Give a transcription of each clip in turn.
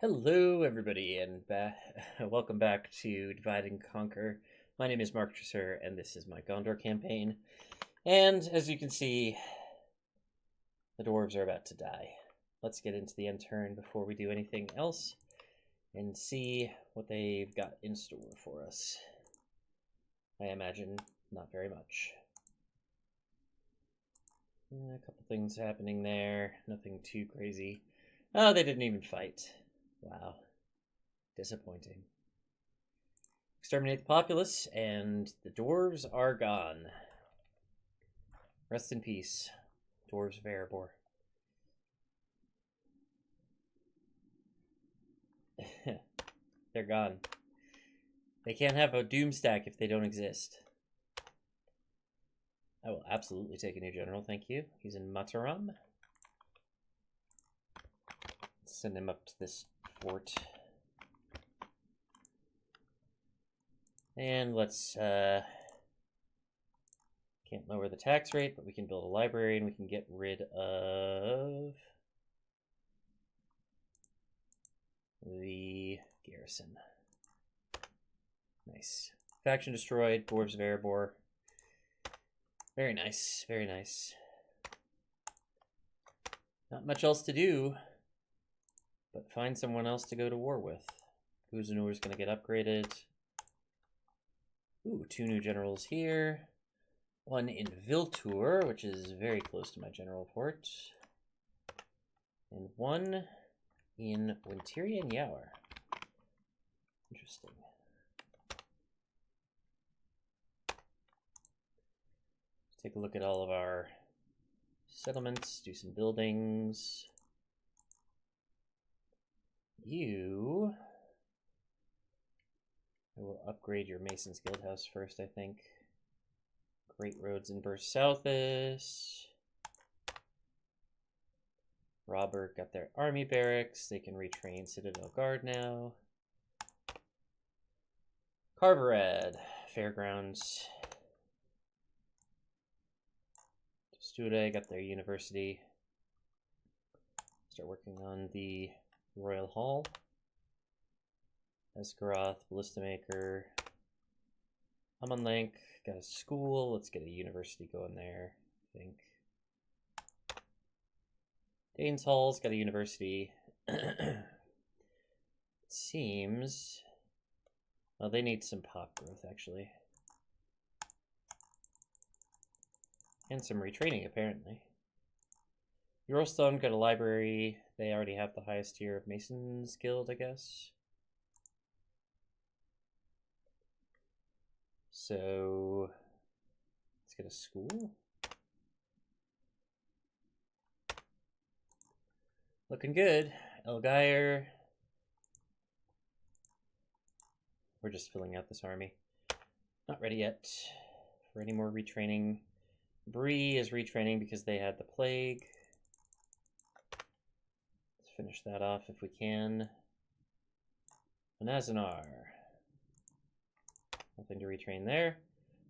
Hello, everybody, and welcome back to Divide and Conquer. My name is Mark Tresser, and this is my Gondor campaign. And as you can see, the dwarves are about to die. Let's get into the end turn before we do anything else and see what they've got in store for us. I imagine not very much. A couple things happening there, nothing too crazy. Oh, they didn't even fight. Wow. Disappointing. Exterminate the populace, and the dwarves are gone. Rest in peace, Dwarves of Erebor. They're gone. They can't have a doom stack if they don't exist. I will absolutely take a new general, thank you. He's in Mataram. Send him up to this fort. And let's, can't lower the tax rate, but we can build a library and we can get rid of the garrison. Nice. Faction destroyed, Dwarves of Erebor. Very nice, very nice. Not much else to do, but find someone else to go to war with. Kuzanur is going to get upgraded. Ooh, 2 new generals here. 1 in Viltur, which is very close to my general port. And 1 in Winteria and Yaur. Interesting. Let's take a look at all of our settlements, do some buildings. I will upgrade your Mason's Guildhouse first, I think. Great Roads in Burst Southis. Robert got their army barracks. They can retrain Citadel Guard now. Carverad, Fairgrounds. Steward got their university. Start working on the Royal Hall. Esgaroth, Ballista Maker. Amonlank got a school. Let's get a university going there, I think. Danes Hall's got a university. It seems... Well, they need some pop growth, actually. And some retraining, apparently. Eurostone got a library. They already have the highest tier of Mason's Guild, I guess. So, let's get a school. Looking good. Elgire. We're just filling out this army. Not ready yet for any more retraining. Bree is retraining because they had the plague. Let's finish that off if we can. Anazanar. Nothing to retrain there.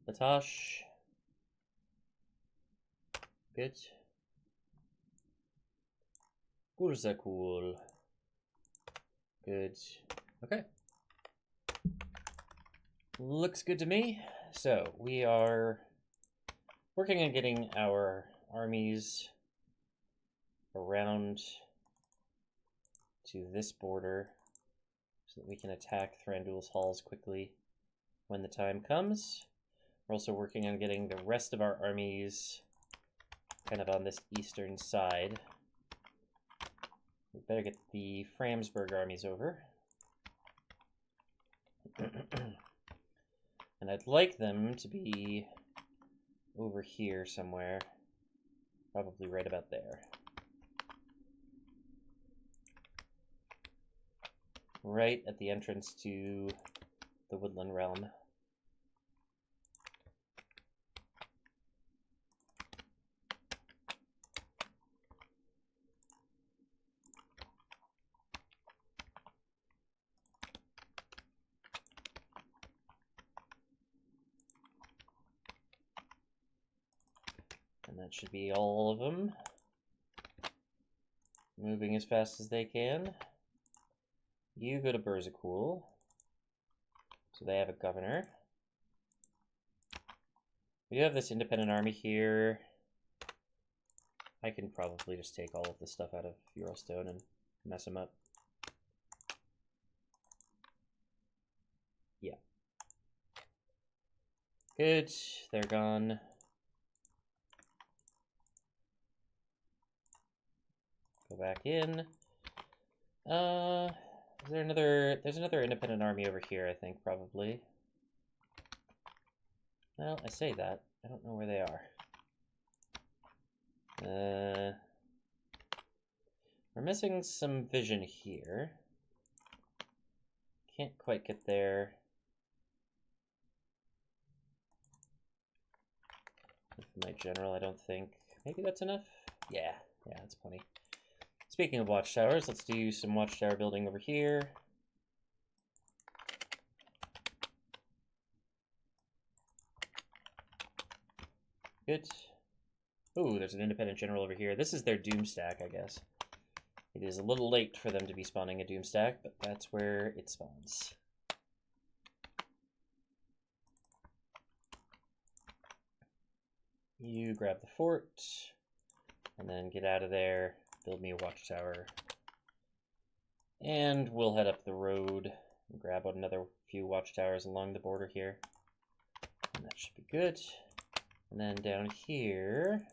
Latosh. Good. Gurzakul. Good. Okay. Looks good to me. So, we are working on getting our armies around to this border so that we can attack Thranduil's halls quickly when the time comes. We're also working on getting the rest of our armies kind of on this eastern side. We better get the Framsburg armies over. And I'd like them to be over here somewhere. Probably right about there. Right at the entrance to the Woodland Realm. And that should be all of them. Moving as fast as they can. You go to Berzakul. So they have a governor. We do have this independent army here. I can probably just take all of this stuff out of Eurostone and mess them up. Yeah. Good. They're gone. Go back in. Is there another... There's another independent army over here, I think, probably. Well, I say that. I don't know where they are. We're missing some vision here. Can't quite get there. With my general, I don't think. Maybe that's enough? Yeah, that's plenty. Speaking of watchtowers, let's do some watchtower building over here. Good. Ooh, there's an independent general over here. This is their doom stack, I guess. It is a little late for them to be spawning a doom stack, but that's where it spawns. You grab the fort, and then get out of there, build me a watchtower. And we'll head up the road and grab another few watchtowers along the border here. And that should be good. And then down here,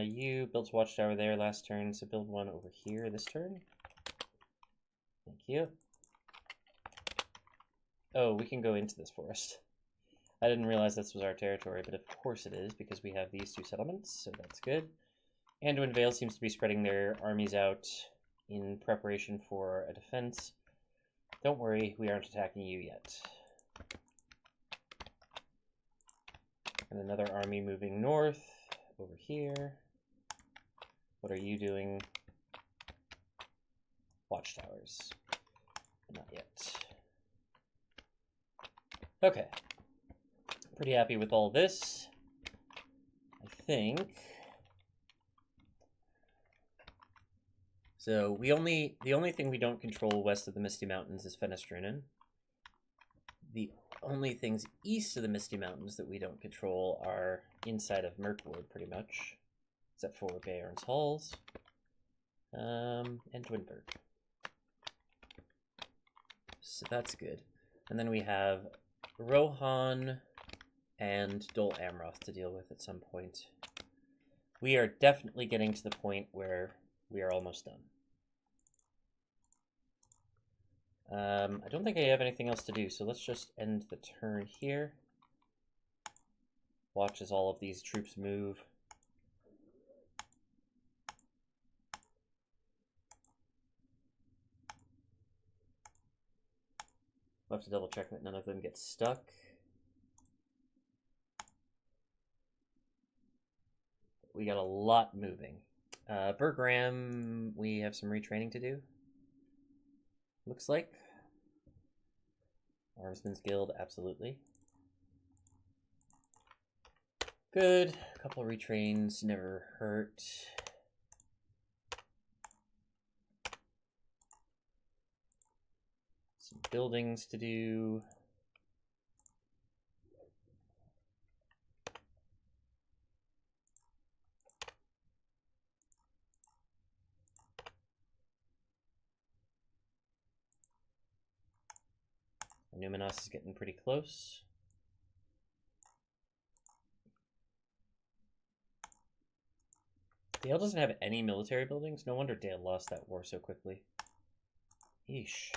you built a watchtower there last turn, so build one over here this turn. Thank you. Oh, we can go into this forest. I didn't realize this was our territory, but of course it is, because we have these two settlements, so that's good. Anduin Vale seems to be spreading their armies out in preparation for a defense. Don't worry, we aren't attacking you yet. And another army moving north, over here. What are you doing? Watchtowers. Not yet. Okay. Pretty happy with all this. I think. So the only thing we don't control west of the Misty Mountains is Fenestrunen. The only things east of the Misty Mountains that we don't control are inside of Mirkwood, pretty much, except for Bayern's Halls, and Whimper. So that's good. And then we have Rohan and Dol Amroth to deal with at some point. We are definitely getting to the point where we are almost done. I don't think I have anything else to do, so let's just end the turn here. Watch as all of these troops move. We'll have to double check that none of them get stuck. We got a lot moving. Bergram, we have some retraining to do. Looks like. Armsman's Guild, absolutely. Good. A couple of retrains never hurt. Some buildings to do. Numinos is getting pretty close. Dale doesn't have any military buildings. No wonder Dale lost that war so quickly. Yeesh.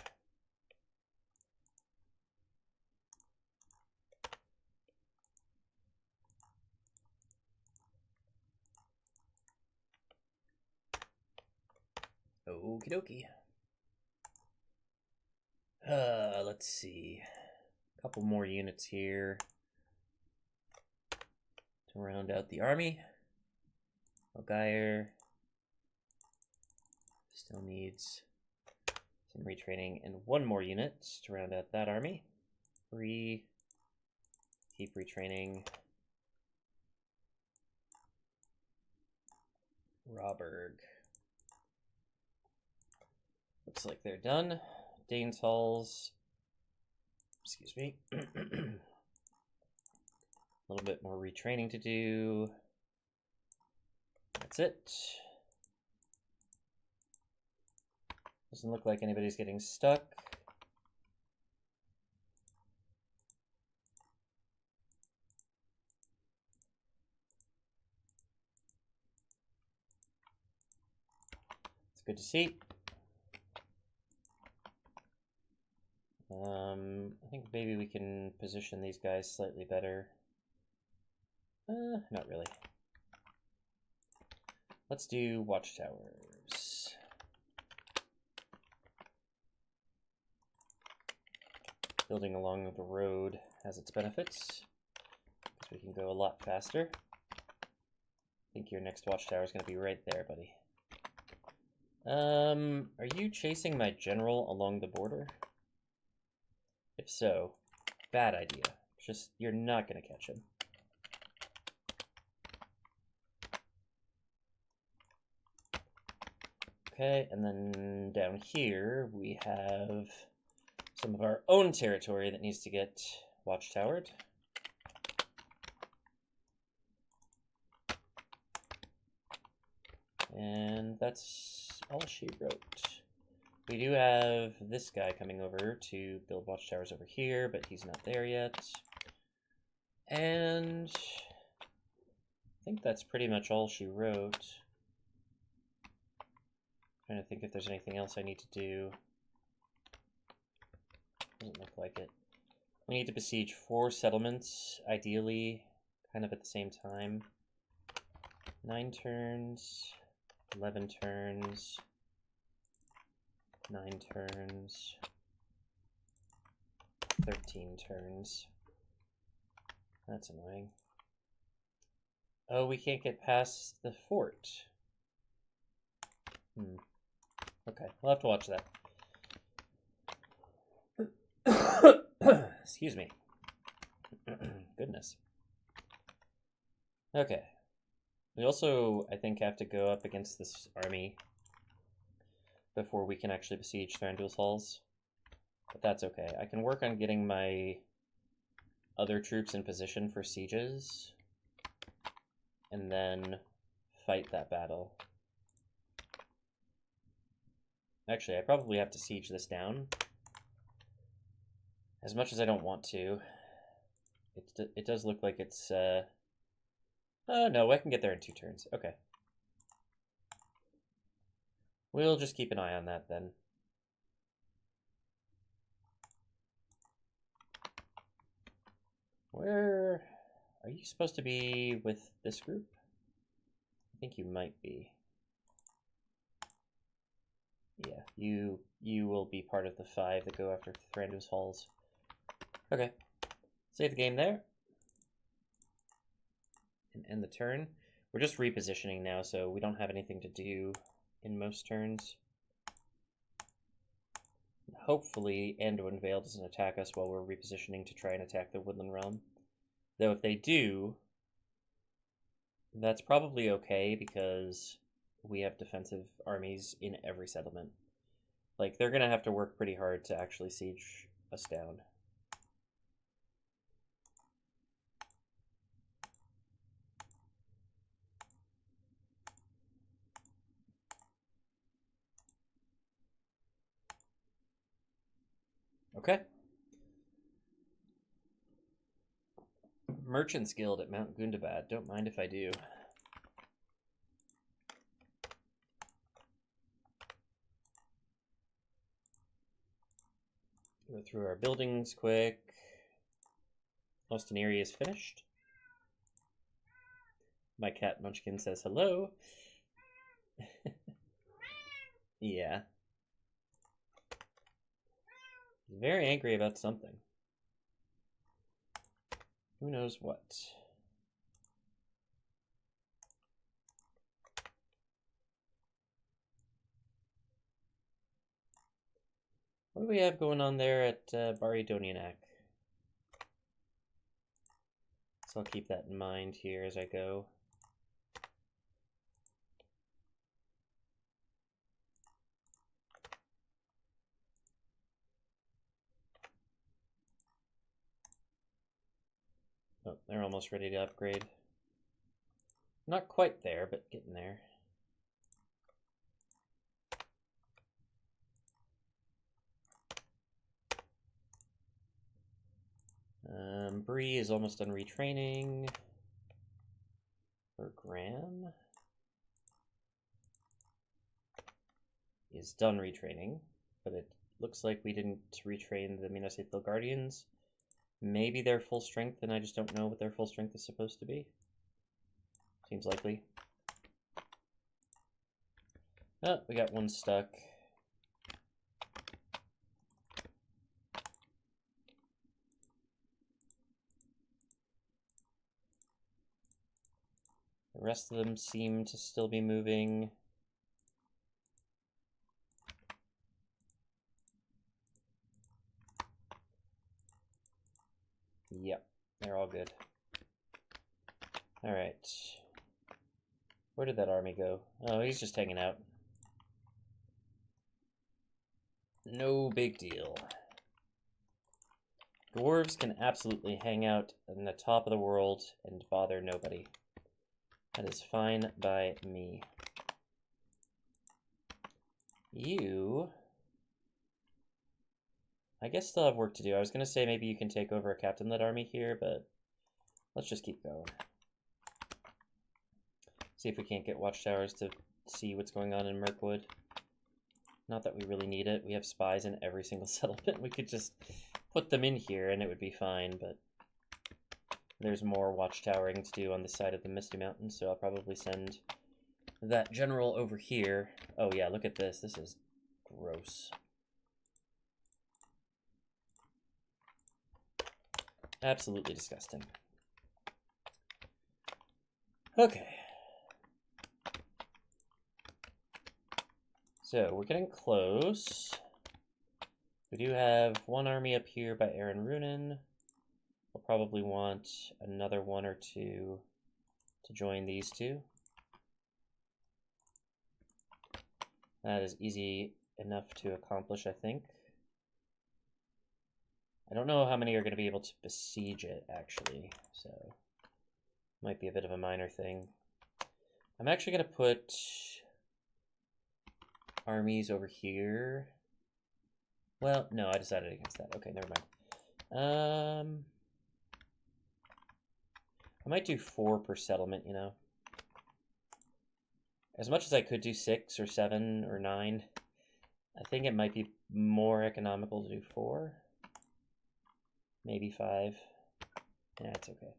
Okie dokie. Let's see. A couple more units here to round out the army. Algeir still needs some retraining and one more unit to round out that army. 3. Keep retraining. Robberg. Looks like they're done. Dane's Halls. Excuse me. A little bit more retraining to do. That's it. Doesn't look like anybody's getting stuck. It's good to see. I think maybe we can position these guys slightly better. Not really. Let's do watchtowers. Building along the road has its benefits, because we can go a lot faster. I think your next watchtower is going to be right there, buddy. Are you chasing my general along the border? If so, bad idea. Just, you're not going to catch him. Okay, and then down here we have some of our own territory that needs to get watchtowered. And that's all she wrote. We do have this guy coming over to build watchtowers over here, but he's not there yet. And I think that's pretty much all she wrote. Trying to think if there's anything else I need to do. Doesn't look like it. We need to besiege 4 settlements, ideally, kind of at the same time. 9 turns, 11 turns, 9 turns, 13 turns. That's annoying. Oh, we can't get past the fort. Okay, we'll have to watch that. Excuse me. Goodness. Okay. We also, I think, have to go up against this army before we can actually besiege Thranduil's halls. But that's okay. I can work on getting my other troops in position for sieges, and then fight that battle. Actually, I probably have to siege this down. As much as I don't want to. It does look like it's... Oh, no, I can get there in 2 turns. Okay. We'll just keep an eye on that, then. Where... Are you supposed to be with this group? I think you might be. Yeah, you will be part of the 5 that go after Thranduil's halls. Okay. Save the game there. And end the turn. We're just repositioning now, so we don't have anything to do in most turns. Hopefully, Anduin Vale doesn't attack us while we're repositioning to try and attack the Woodland Realm. Though if they do, that's probably okay, because we have defensive armies in every settlement. Like, they're going to have to work pretty hard to actually siege us down. Okay. Merchants Guild at Mount Gundabad. Don't mind if I do. Go through our buildings quick. Most an area is finished. My cat Munchkin says hello. Yeah. He's very angry about something. Who knows what? What do we have going on there at Baridonianak? So I'll keep that in mind here as I go. they're almost ready to upgrade. Not quite there, but getting there. Bree is almost done retraining. Graham is done retraining, but it looks like we didn't retrain the Minas Ithil Guardians. Maybe they're full strength, and I just don't know what their full strength is supposed to be. Seems likely. Oh, we got one stuck. The rest of them seem to still be moving. Yep, they're all good. Alright. Where did that army go? Oh, he's just hanging out. No big deal. Dwarves can absolutely hang out in the top of the world and bother nobody. That is fine by me. You... I guess still have work to do. I was going to say maybe you can take over a captain-led army here, but let's just keep going. See if we can't get watchtowers to see what's going on in Mirkwood. Not that we really need it. We have spies in every single settlement. We could just put them in here and it would be fine, but there's more watchtowering to do on this side of the Misty Mountains, so I'll probably send that general over here. Oh yeah, look at this. This is gross. Absolutely disgusting. Okay. So, we're getting close. We do have one army up here by Aaron Runin. We'll probably want another one or two to join these two. That is easy enough to accomplish, I think. I don't know how many are going to be able to besiege it, actually, so might be a bit of a minor thing. I'm actually going to put armies over here. Well, no, I decided against that. Okay, never mind. I might do 4 per settlement, you know. As much as I could do 6 or 7 or 9, I think it might be more economical to do 4. Maybe 5. Yeah, it's okay.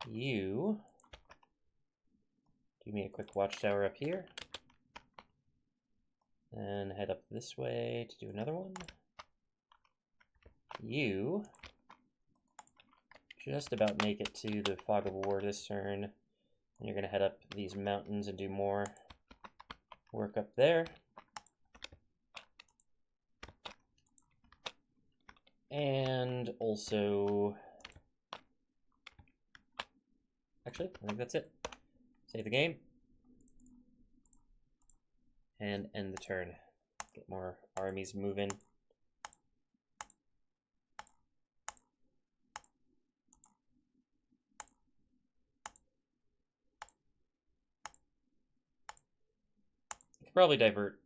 You do me a quick watchtower up here. And head up this way to do another one. You just about make it to the Fog of War this turn. And you're going to head up these mountains and do more work up there. And also... Actually, I think that's it. Save the game. And end the turn. Get more armies moving. I could probably divert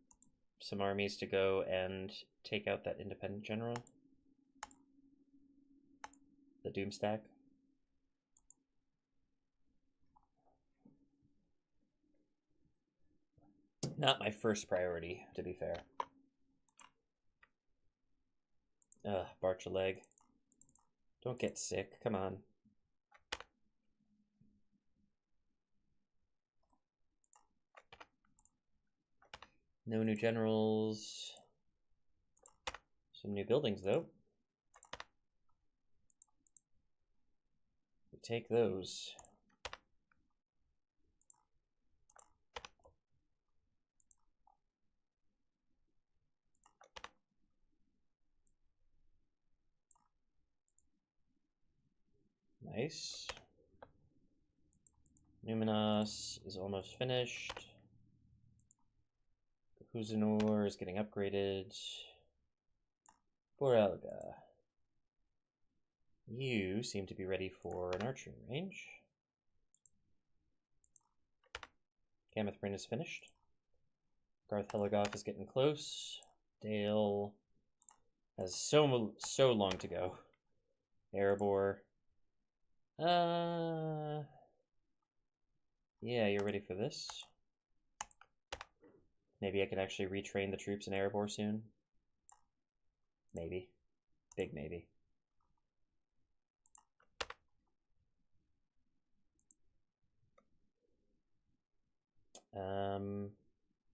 some armies to go and take out that independent general. The Doomstack. Not my first priority, to be fair. Ugh, barch a leg. Don't get sick, come on. No new generals. Some new buildings, though. We take those. Nice. Numinos is almost finished. Kuzinor is getting upgraded. Borelga. You seem to be ready for an archery range. Gameth Bryn is finished. Garth Heligoth is getting close. Dale has so long to go. Erebor. Yeah, you're ready for this. Maybe I can actually retrain the troops in Erebor soon. Maybe. Big maybe.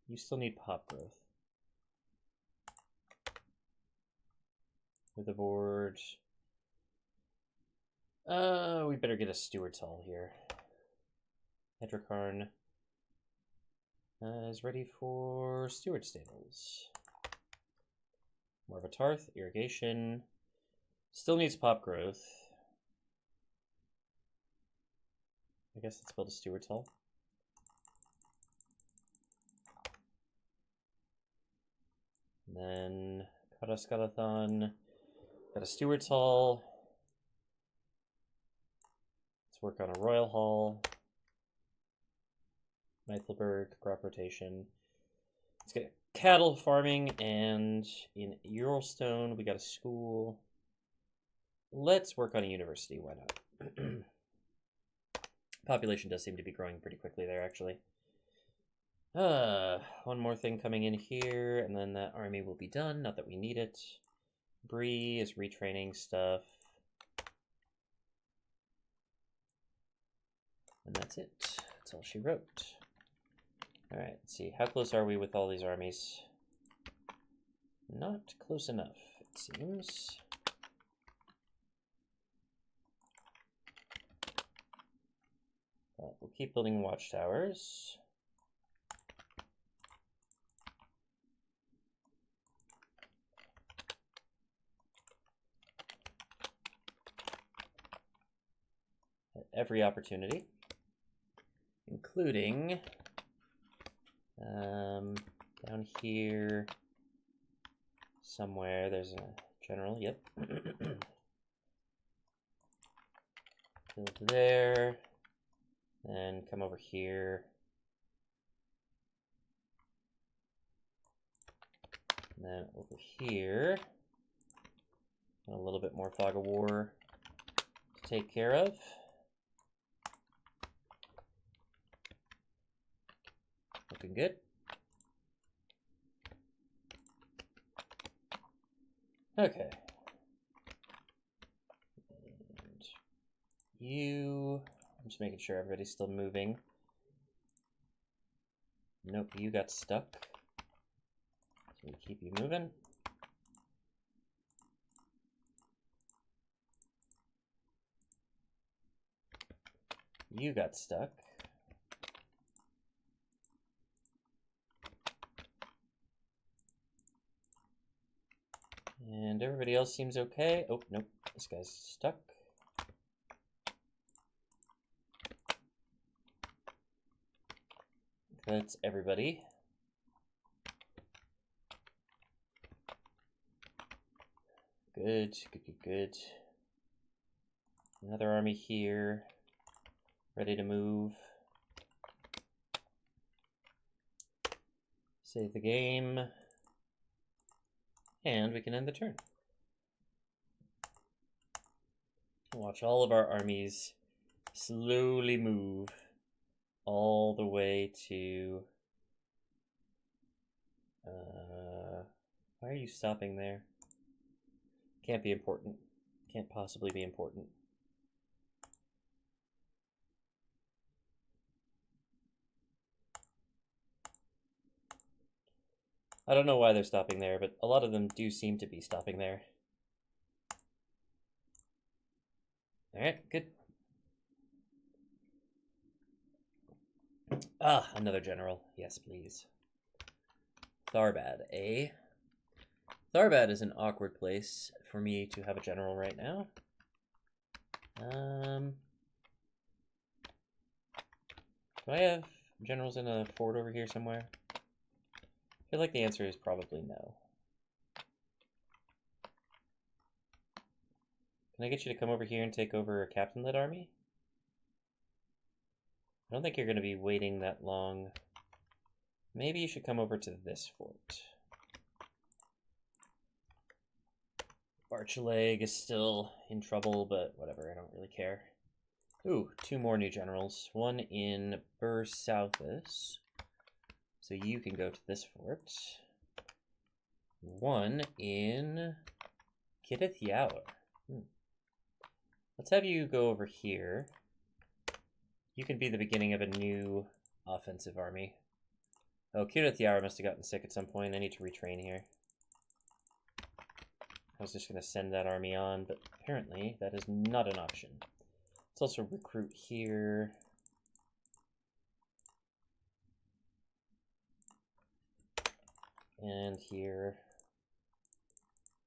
You still need pop growth. With the board. We better get a Steward's Hall here. Hedricarn is ready for Steward Stables. More of a Tarth, irrigation. Still needs pop growth. I guess let's build a Steward's Hall. And then Kataskalathon. Got a Steward's Hall. Let's work on a Royal Hall. Meithelberg, crop rotation. Let's get cattle farming, and in Eurostone we got a school. Let's work on a university, why not? Population does seem to be growing pretty quickly there, actually. One more thing coming in here, and then that army will be done. Not that we need it. Bree is retraining stuff. And that's it. That's all she wrote. Alright, let's see. How close are we with all these armies? Not close enough, it seems. But we'll keep building watchtowers. At every opportunity, including down here somewhere. There's a general. Yep. Build there, and come over here, and then over here. And a little bit more fog of war to take care of. Looking good. Okay. And you, I'm just making sure everybody's still moving. Nope, you got stuck. So we keep you moving. You got stuck. And everybody else seems okay. Oh, nope, this guy's stuck. That's everybody. Good, good, good, good. Another army here, ready to move. Save the game. And we can end the turn. Watch all of our armies slowly move all the way to... why are you stopping there? Can't be important. Can't possibly be important. I don't know why they're stopping there, but a lot of them do seem to be stopping there. Alright, good. Ah, another general. Yes, please. Tharbad, eh? Tharbad is an awkward place for me to have a general right now. Do I have generals in a fort over here somewhere? I feel like the answer is probably no. Can I get you to come over here and take over a captain-led army? I don't think you're going to be waiting that long. Maybe you should come over to this fort. Archleg is still in trouble, but whatever, I don't really care. Ooh, 2 more new generals. One in Bursouthis. So you can go to this fort. One in Kidith Yaur. Let's have you go over here. You can be the beginning of a new offensive army. Oh, Kidith Yaur must have gotten sick at some point. I need to retrain here. I was just going to send that army on, but apparently that is not an option. Let's also recruit here. And here.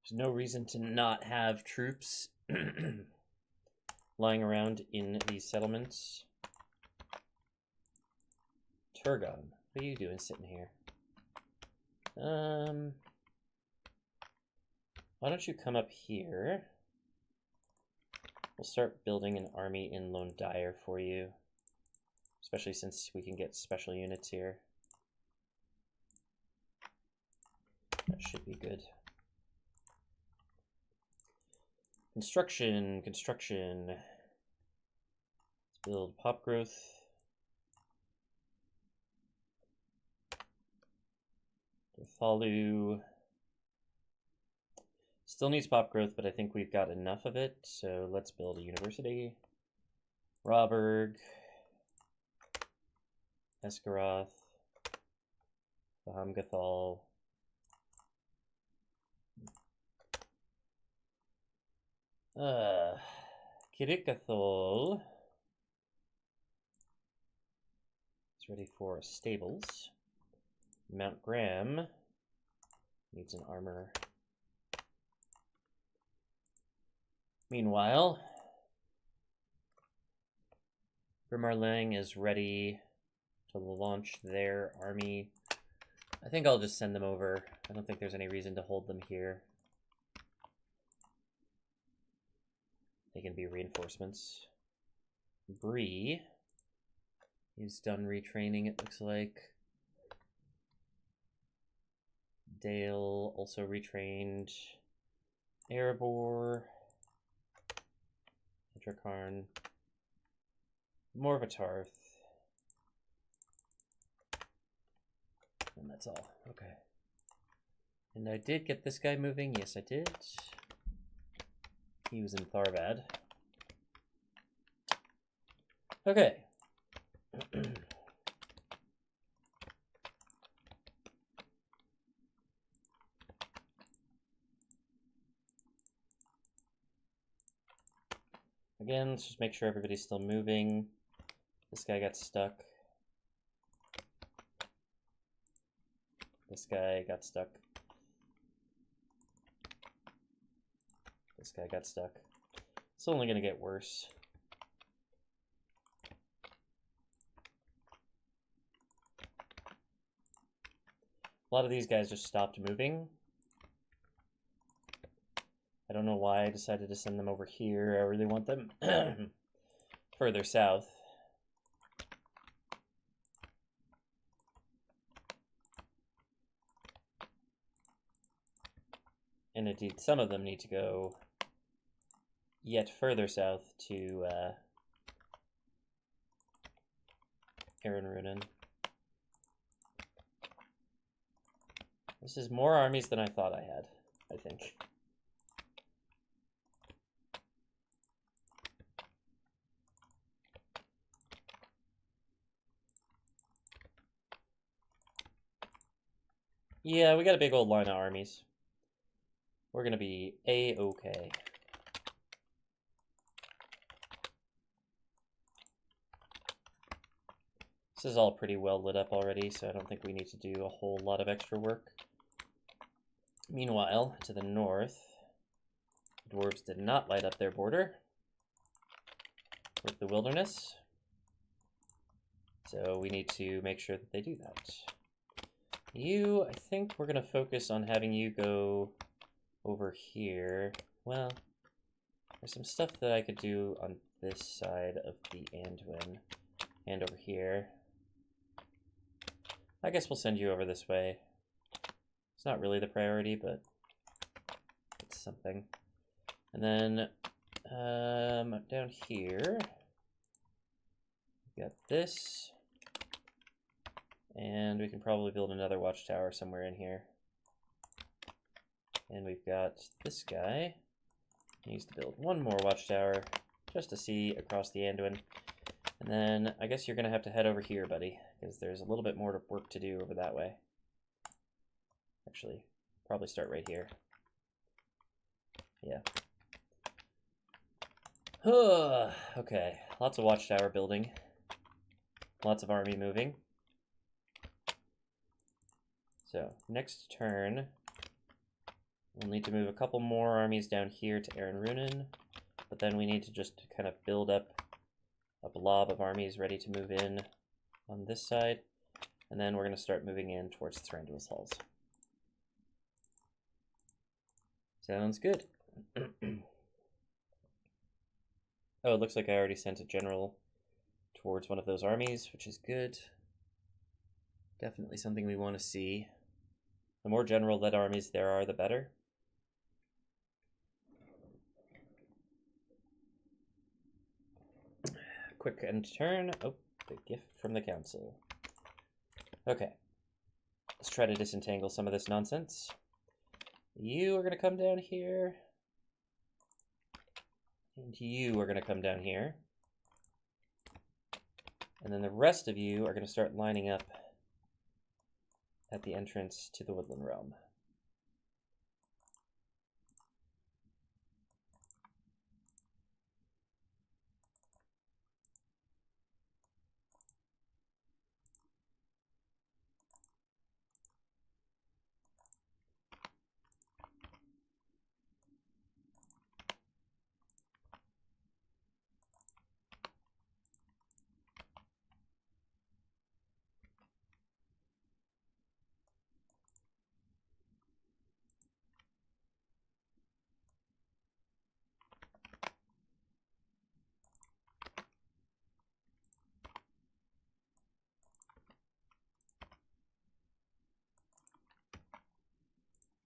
There's no reason to not have troops lying around in these settlements. Turgon, what are you doing sitting here? Why don't you come up here? We'll start building an army in Lone Dire for you, especially since we can get special units here. That should be good. Construction. Let's build pop growth. Thalu still needs pop growth, but I think we've got enough of it, so let's build a university. Rawburg, Esgaroth, Bahamgathal. Kirikathol is ready for stables. Mount Graham needs an armor. Meanwhile, Grimarlang is ready to launch their army. I think I'll just send them over. I don't think there's any reason to hold them here. They can be reinforcements. Bree is done retraining, it looks like. Dale also retrained. Erebor. Drakarn. Morvatarth. And that's all. Okay. And I did get this guy moving. Yes, I did. He was in Tharvad. Okay. Again, let's just make sure everybody's still moving. This guy got stuck. This guy got stuck. This guy got stuck. It's only going to get worse. A lot of these guys just stopped moving. I don't know why I decided to send them over here. I really want them further south. And indeed, some of them need to go yet further south to Aaronrunen. This is more armies than I thought I had, I think. Yeah, we got a big old line of armies. We're gonna be A-okay. This is all pretty well lit up already, so I don't think we need to do a whole lot of extra work. Meanwhile, to the north, the dwarves did not light up their border with the wilderness. So we need to make sure that they do that. You, I think we're going to focus on having you go over here. Well, There's some stuff that I could do on this side of the Anduin and over here. I guess we'll send you over this way. It's not really the priority, but it's something. And then down here, we got this. And we can probably build another watchtower somewhere in here. And we've got this guy. He needs to build one more watchtower just to see across the Anduin. And then I guess you're going to have to head over here, buddy, because there's a little bit more work to do over that way. Actually, probably start right here. Yeah. Okay, lots of watchtower building. Lots of army moving. So, next turn, we'll need to move a couple more armies down here to Runen, but then we need to just kind of build up a blob of armies ready to move in on this side, and then we're going to start moving in towards Thranduil's halls. Sounds good. Oh, it looks like I already sent a general towards one of those armies, which is good. Definitely something we want to see. The more general-led armies there are, the better. Quick end turn. Oh, the gift from the council. Okay. Let's try to disentangle some of this nonsense. You are going to come down here. And you are going to come down here. And then the rest of you are going to start lining up at the entrance to the Woodland Realm.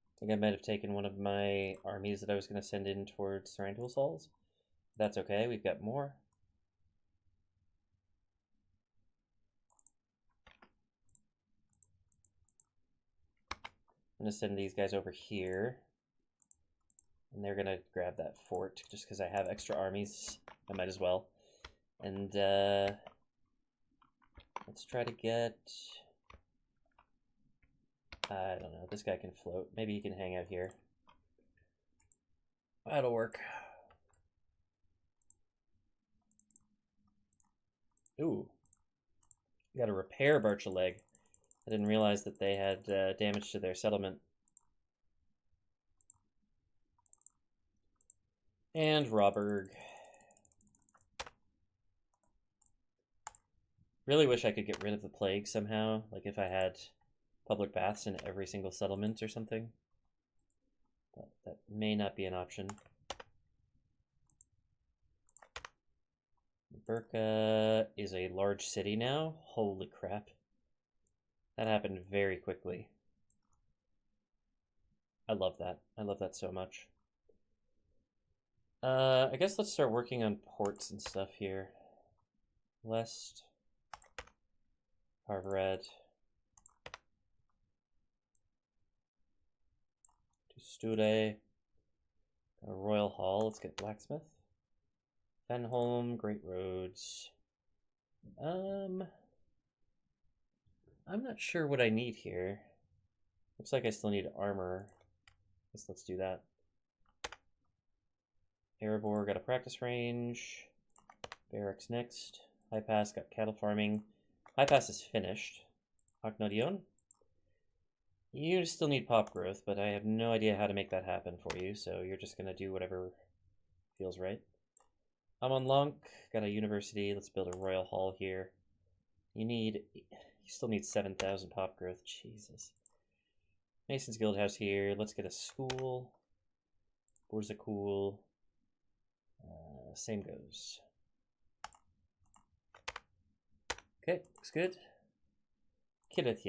I think I might have taken one of my armies that I was going to send in towards Thranduil's halls. That's okay, we've got more. I'm going to send these guys over here. And they're going to grab that fort just because I have extra armies. I might as well. And let's try to get... I don't know, this guy can float. Maybe he can hang out here. That'll work. Ooh. Got a repair Birch a leg. I didn't realize that they had damage to their settlement. And Robberg. Really wish I could get rid of the plague somehow. Like if I had public baths in every single settlement or something. But that may not be an option. Burka is a large city now. Holy crap. That happened very quickly. I love that. I love that so much. I guess let's start working on ports and stuff here. West. Harvard. Steward, a Royal Hall. Let's get Blacksmith. Fenholm, Great Roads. I'm not sure what I need here. Looks like I still need armor. Guess let's do that. Erebor got a practice range. Barracks next. High Pass got cattle farming. High Pass is finished. Aknodion. You still need pop growth, but I have no idea how to make that happen for you, so you're just going to do whatever feels right. I'm on Lonk, got a university, let's build a royal hall here. You still need 7,000 pop growth, Jesus. Mason's Guild House here, let's get a school. Borzakul. Same goes. Okay, looks good. Kidith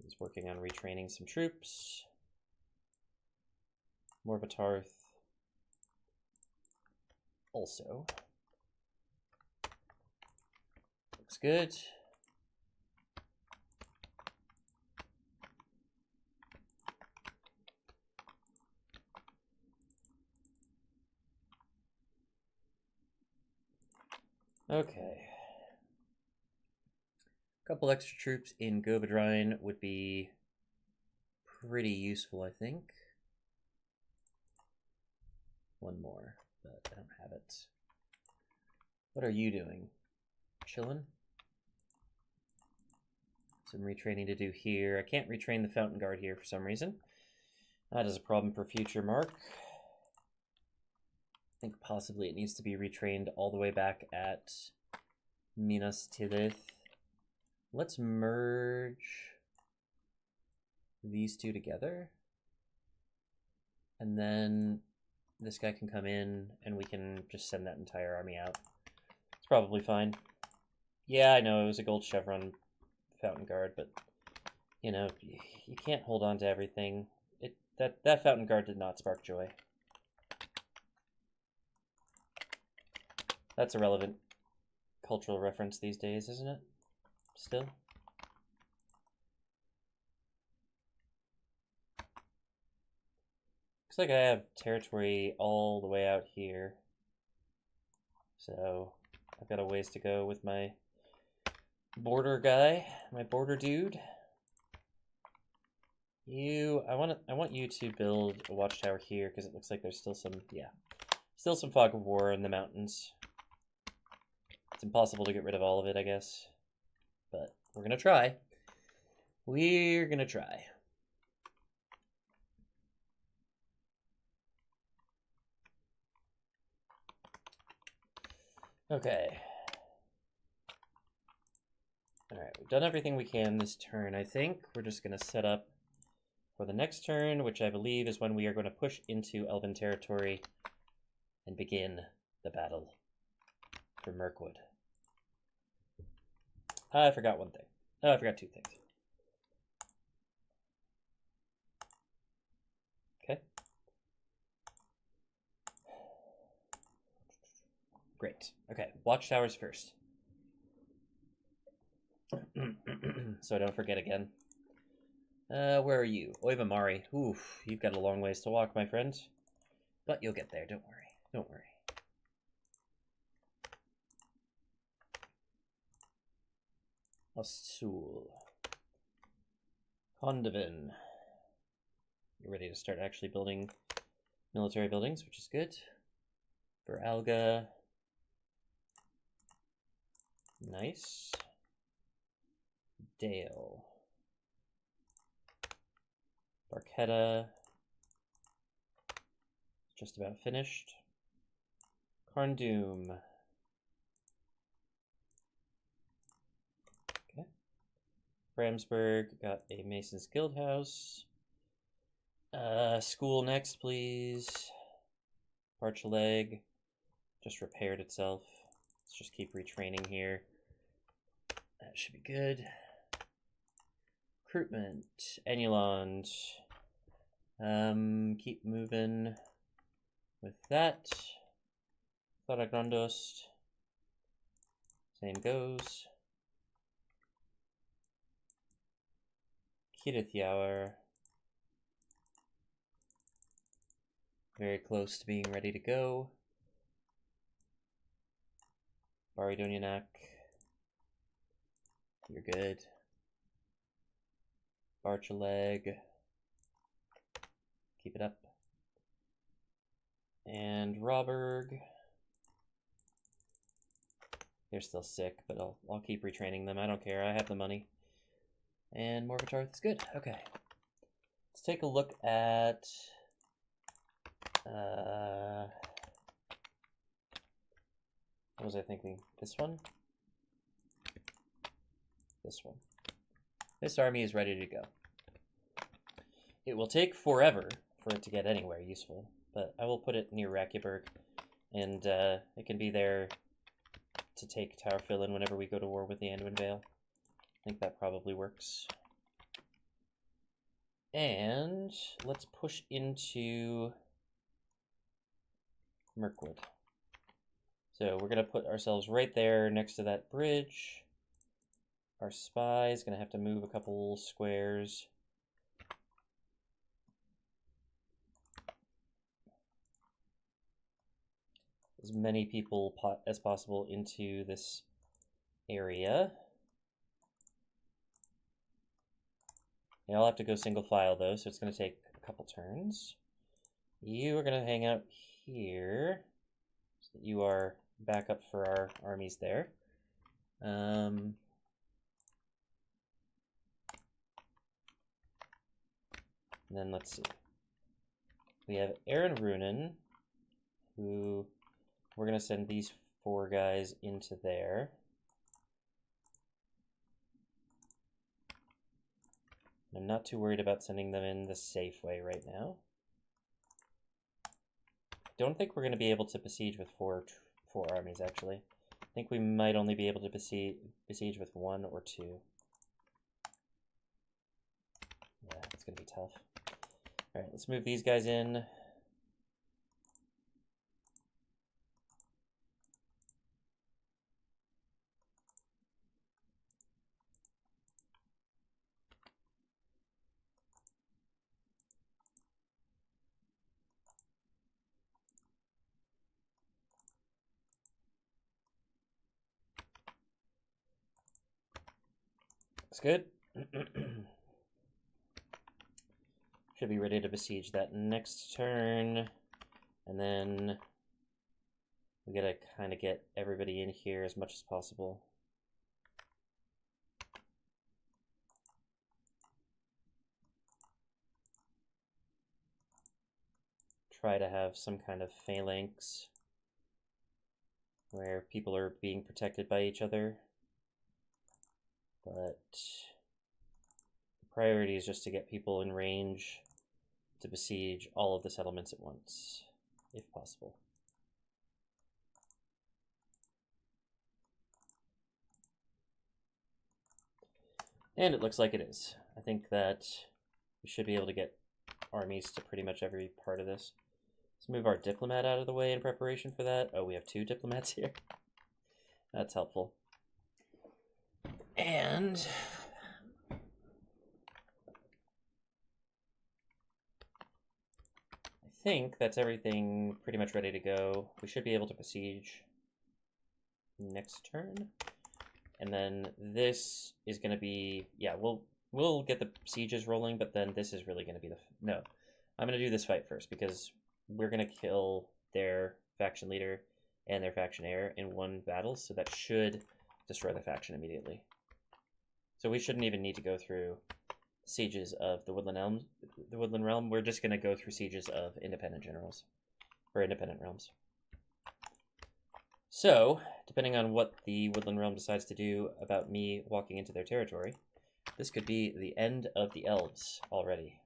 is working on retraining some troops. Morvatarth also looks good. Okay. A couple extra troops in Gobadrine would be pretty useful, I think. One more, but I don't have it. What are you doing? Chilling? Some retraining to do here. I can't retrain the Fountain Guard here for some reason. That is a problem for future, Mark. I think possibly it needs to be retrained all the way back at Minas Tirith. Let's merge these two together. And then this guy can come in and we can just send that entire army out. It's probably fine. Yeah, I know it was a gold chevron Fountain Guard, but you know, you can't hold on to everything. That Fountain Guard did not spark joy. That's a relevant cultural reference these days, isn't it? Still? Looks like I have territory all the way out here. So I've got a ways to go with my border guy, my border dude. I want you to build a watchtower here because it looks like there's still some fog of war in the mountains. It's impossible to get rid of all of it, I guess. But we're gonna try. We're gonna try. Okay. Alright, we've done everything we can this turn, I think. We're just gonna set up for the next turn, which I believe is when we are going to push into Elven territory and begin the battle for Mirkwood. I forgot one thing. Oh, I forgot two things. Okay. Great. Okay, watchtowers first. So I don't forget again. Where are you? Oivamari. Oof, you've got a long ways to walk, my friend. But you'll get there, don't worry. Don't worry. Asul. Condovin. You're ready to start actually building military buildings, which is good. For Alga. Nice. Dale. Barketta. Just about finished. Carndoom. Okay. Bramsburg, got a Mason's Guild House. School next, please. Barchaleg just repaired itself. Let's just keep retraining here. That should be good. Recruitment. Anulond. Keep moving with that. Faragrandost. Same goes. Kidith. Very close to being ready to go. Baridonianak. You're good. Barchaleg. Keep it up. And Robberg. They're still sick, but I'll keep retraining them. I don't care. I have the money. And Morvatarth is good. Okay. Let's take a look at what was I thinking? This one? This one. This army is ready to go. It will take forever for it to get anywhere useful, but I will put it near Rakiburg, and it can be there to take Tower Fill-In whenever we go to war with the Anduin Vale. I think that probably works. And let's push into Mirkwood. So we're going to put ourselves right there next to that bridge. Our spy is going to have to move a couple squares. As many people as possible into this area. They all have to go single file though, so it's going to take a couple turns. You are going to hang out here, so that you are backup for our armies there. And then let's see. We have Aaron Runen, who we're going to send these 4 guys into there. I'm not too worried about sending them in the safe way right now. Don't think we're going to be able to besiege with four armies, actually. I think we might only be able to besiege with 1 or 2. Yeah, it's going to be tough. Alright, let's move these guys in. Looks good. Should be ready to besiege that next turn. And then we gotta kind of get everybody in here as much as possible. Try to have some kind of phalanx where people are being protected by each other. But the priority is just to get people in range to besiege all of the settlements at once, if possible. And it looks like it is. I think that we should be able to get armies to pretty much every part of this. Let's move our diplomat out of the way in preparation for that. Oh, we have 2 diplomats here. That's helpful. And I think that's everything pretty much ready to go. We should be able to besiege next turn. And then this is going to be, yeah, we'll get the sieges rolling, but then this is really going to be no. I'm going to do this fight first because we're going to kill their faction leader and their faction heir in one battle, so that should destroy the faction immediately. So we shouldn't even need to go through sieges of the Woodland Realm. We're just going to go through sieges of independent generals, or independent realms. So, depending on what the Woodland Realm decides to do about me walking into their territory, this could be the end of the Elves already.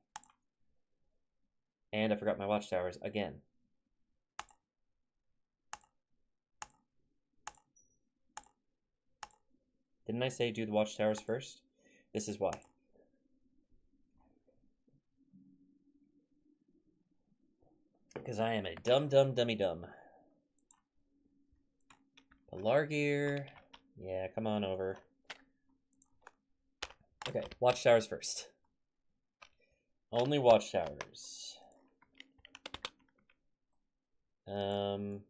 And I forgot my watchtowers again. Didn't I say do the watchtowers first? This is why. Because I am a dummy-dumb. Pelargir. Yeah, come on over. Okay, watchtowers first. Only watchtowers.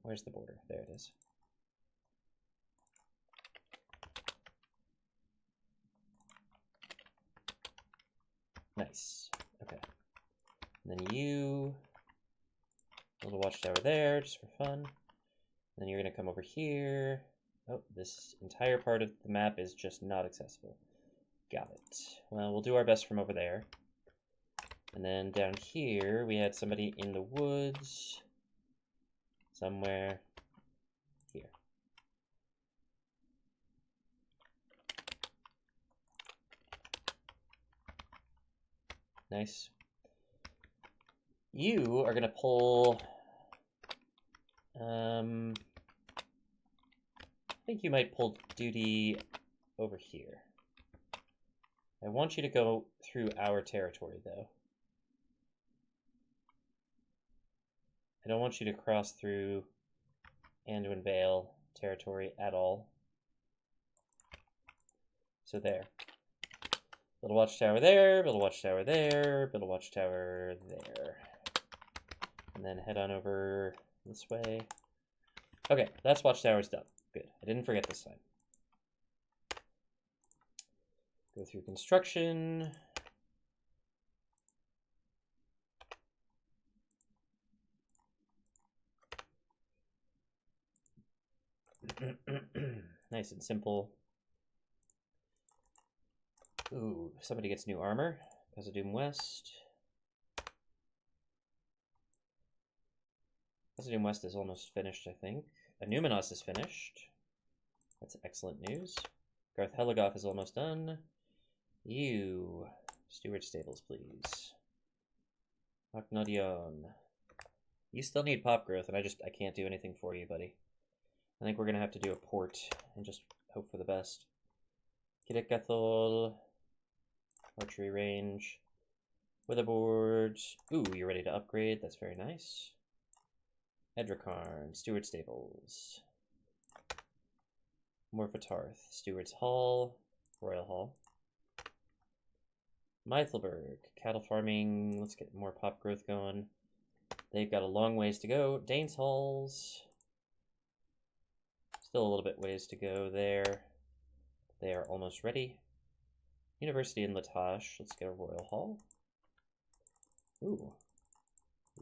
Where's the border? There it is. Nice. Okay. And then you... a little watchtower there, just for fun. Then you're going to come over here. Oh, this entire part of the map is just not accessible. Got it. Well, we'll do our best from over there. And then down here, we had somebody in the woods. Somewhere here. Nice. You are going to pull I think you might pull duty over here. I want you to go through our territory, though. I don't want you to cross through Anduin Vale territory at all. So there. Build a watchtower there, build a watchtower there, build a watchtower there. And then head on over this way. Okay, that's watchtower's done. Good. I didn't forget this time. Go through construction. Nice and simple. Ooh, somebody gets new armor. Khazad-dûm West. Khazad-dûm West is almost finished, I think. Numenos is finished. That's excellent news. Garth Heligoth is almost done. You, Steward Stables, please. Aknodion. You still need pop growth, and I can't do anything for you, buddy. I think we're gonna have to do a port and just hope for the best. Kidikathol. Archery range. Witherboard. Ooh, you're ready to upgrade. That's very nice. Edricarn. Steward Stables. Morphetarth. Steward's Hall. Royal Hall. Meithelberg. Cattle farming. Let's get more pop growth going. They've got a long ways to go. Danes Halls. Still a little bit ways to go there. They are almost ready. University in Latash. Let's get a Royal Hall. Ooh.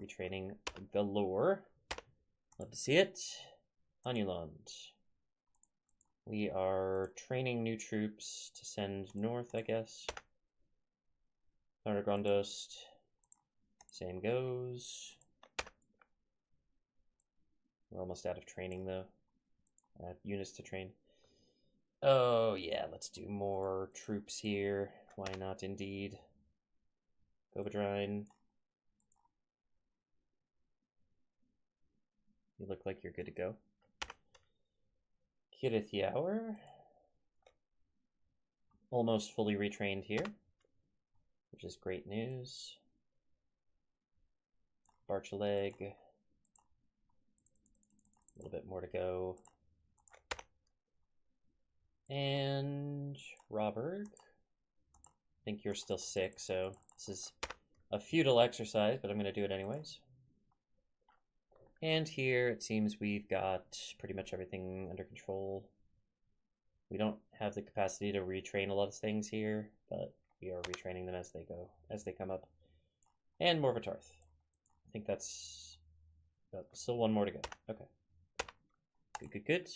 Retraining galore. Love to see it. Anulund. We are training new troops to send north, I guess. Thundergrondost. Same goes. We're almost out of training, though. Units to train. Oh, yeah, let's do more troops here. Why not, indeed? Gobadrine. You look like you're good to go. Kidith Yower. Almost fully retrained here, which is great news. Barchaleg. A little bit more to go. And Robert. I think you're still sick, so this is a futile exercise, but I'm going to do it anyways. And here it seems we've got pretty much everything under control. We don't have the capacity to retrain a lot of things here, but we are retraining them as they go, as they come up. And Morphetarth. I think that's still one more to go. Okay. Good, good, good.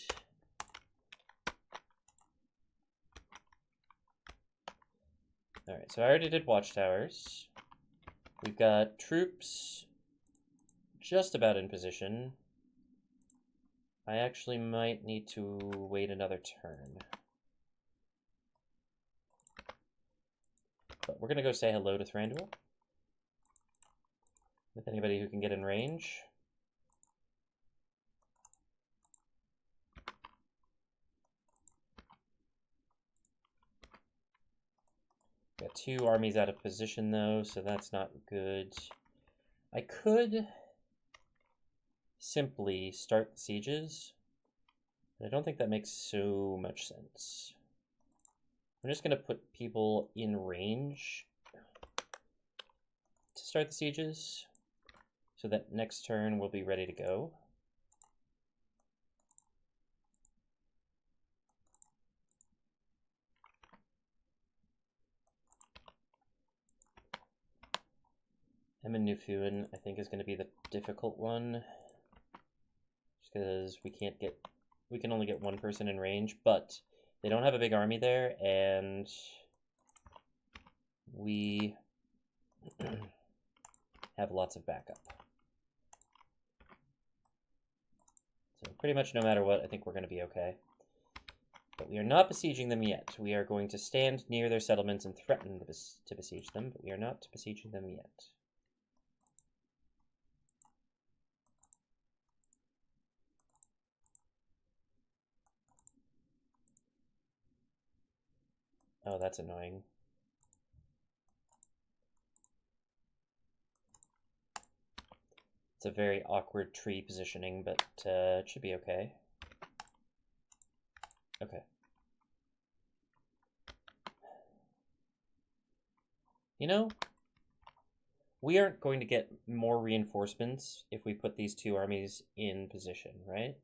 Alright, so I already did watchtowers. We've got troops just about in position. I actually might need to wait another turn. But we're going to go say hello to Thranduil. With anybody who can get in range. Got two armies out of position, though, so that's not good. I could simply start the sieges, but I don't think that makes so much sense. I'm just going to put people in range to start the sieges, so that next turn we'll be ready to go. Emyn Nufuin, I think, is going to be the difficult one. Just because we can only get one person in range, but they don't have a big army there, and we have lots of backup. So pretty much no matter what, I think we're going to be okay. But we are not besieging them yet. We are going to stand near their settlements and threaten to besiege them, but we are not besieging them yet. Oh, that's annoying. It's a very awkward tree positioning, but it should be okay. Okay. You know, we aren't going to get more reinforcements if we put these two armies in position, right?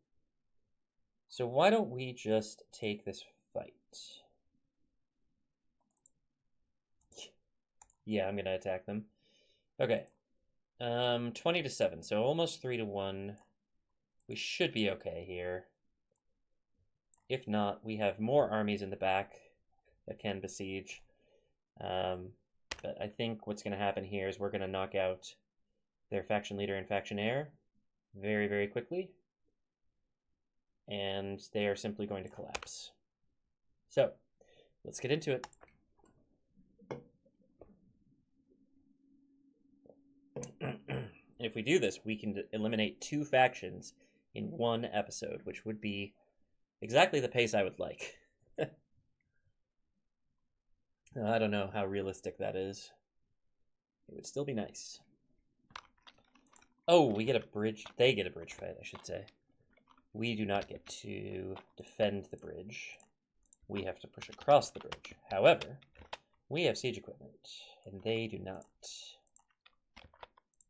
So why don't we just take this fight? Yeah, I'm gonna attack them. Okay. 20 to 7, so almost 3 to 1. We should be okay here. If not, we have more armies in the back that can besiege. But I think what's going to happen here is we're going to knock out their faction leader and faction heir very, very quickly. And they are simply going to collapse. So, let's get into it. And if we do this, we can eliminate 2 factions in 1 episode, which would be exactly the pace I would like. I don't know how realistic that is. It would still be nice. Oh, we get a bridge. They get a bridge fight, I should say. We do not get to defend the bridge. We have to push across the bridge. However, we have siege equipment, and they do not.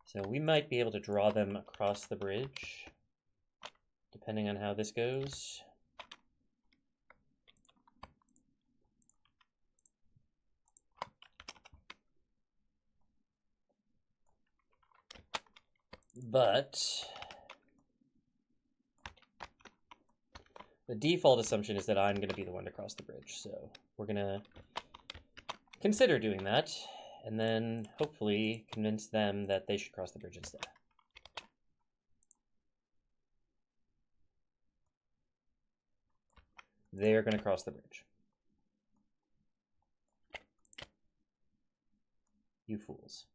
So we might be able to draw them across the bridge, depending on how this goes. But the default assumption is that I'm going to be the one to cross the bridge. So we're going to consider doing that and then hopefully convince them that they should cross the bridge instead. They're going to cross the bridge. You fools.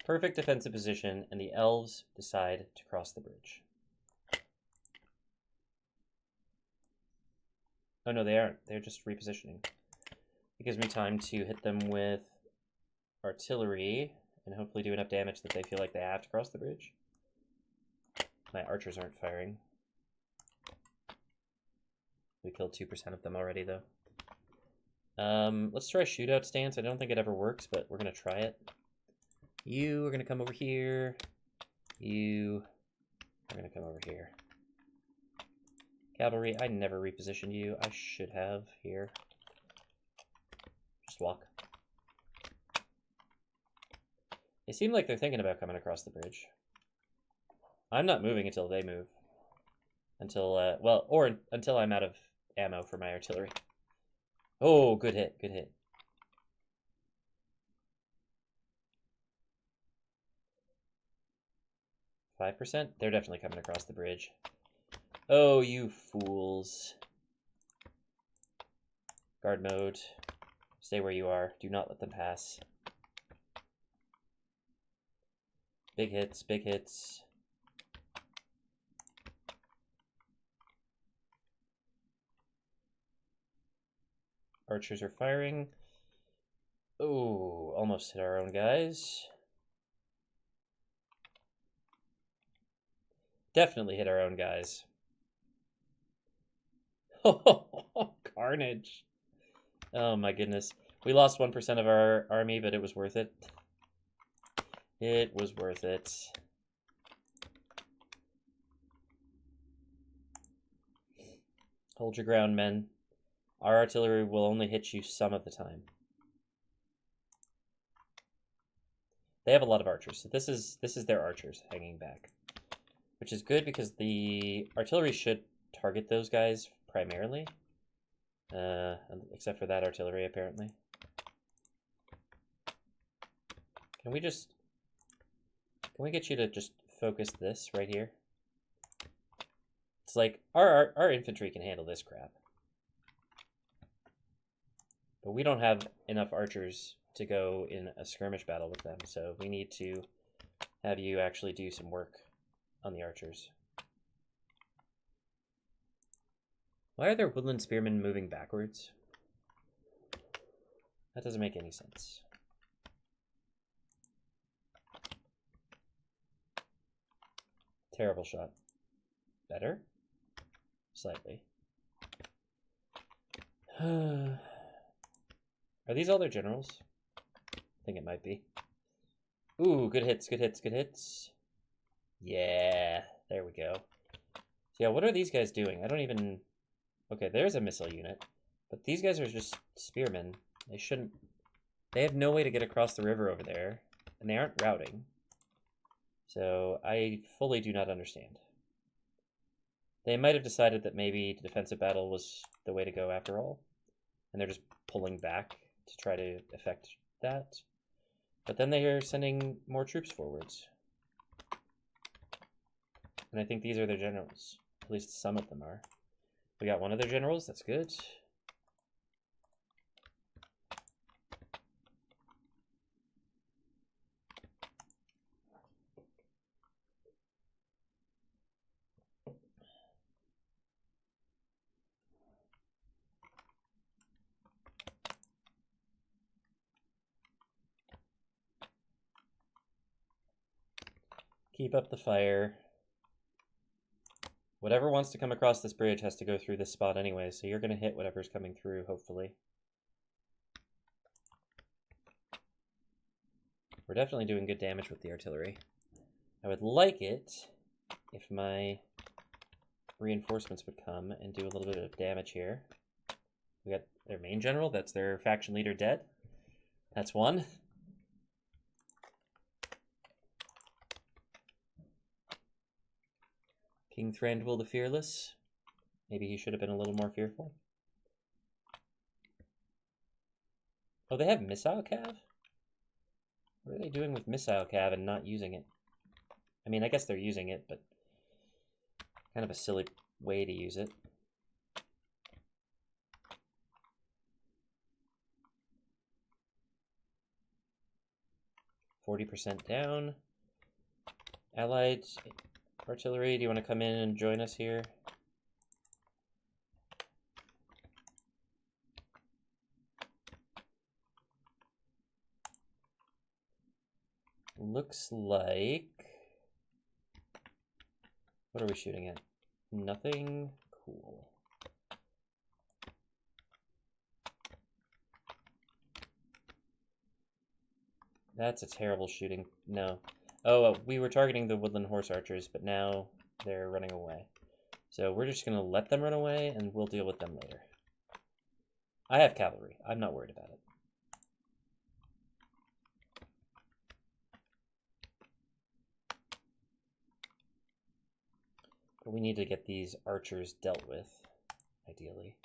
Perfect defensive position, and the elves decide to cross the bridge. Oh no, they aren't. They're just repositioning. It gives me time to hit them with artillery and hopefully do enough damage that they feel like they have to cross the bridge. My archers aren't firing. We killed 2% of them already, though. Let's try shootout stance. I don't think it ever works, but we're going to try it. You are going to come over here. You are going to come over here. Cavalry, I never repositioned you. I should have here. Just walk. They seem like they're thinking about coming across the bridge. I'm not moving until they move. Until, well, or until I'm out of ammo for my artillery. Oh, good hit, good hit. %? They're definitely coming across the bridge. Oh, you fools. Guard mode. Stay where you are. Do not let them pass. Big hits, big hits. Archers are firing. Oh, almost hit our own guys. Definitely hit our own guys. Oh, carnage. Oh my goodness. We lost 1% of our army, but it was worth it. It was worth it. Hold your ground, men. Our artillery will only hit you some of the time. They have a lot of archers, so this is their archers hanging back. Which is good because the artillery should target those guys primarily. Except for that artillery, apparently. Can we get you to just focus this right here? It's like, our infantry can handle this crap. But we don't have enough archers to go in a skirmish battle with them, so we need to have you actually do some work on the archers. Why are there woodland spearmen moving backwards? That doesn't make any sense. Terrible shot. Better? Slightly. Are these all their generals? I think it might be. Ooh, good hits, good hits, good hits. Yeah, there we go. So yeah, what are these guys doing? I don't even... Okay, there's a missile unit. But these guys are just spearmen. They shouldn't... They have no way to get across the river over there. And they aren't routing. So I fully do not understand. They might have decided that maybe defensive battle was the way to go after all. And they're just pulling back to try to effect that. But then they are sending more troops forwards. And I think these are their generals. At least some of them are. We got one of their generals, that's good. Keep up the fire. Whatever wants to come across this bridge has to go through this spot anyway, so you're going to hit whatever's coming through, hopefully. We're definitely doing good damage with the artillery. I would like it if my reinforcements would come and do a little bit of damage here. We got their main general, that's their faction leader, dead. That's one. King Thranduil the Fearless. Maybe he should have been a little more fearful. Oh, they have Missile Cav? What are they doing with Missile Cav and not using it? I mean, I guess they're using it, but kind of a silly way to use it. %40 down. Allied artillery, do you want to come in and join us here? Looks like... What are we shooting at? Nothing? Cool. That's a terrible shooting. No. Oh, we were targeting the woodland horse archers, but now they're running away. So we're just going to let them run away, and we'll deal with them later. I have cavalry. I'm not worried about it. But we need to get these archers dealt with, ideally.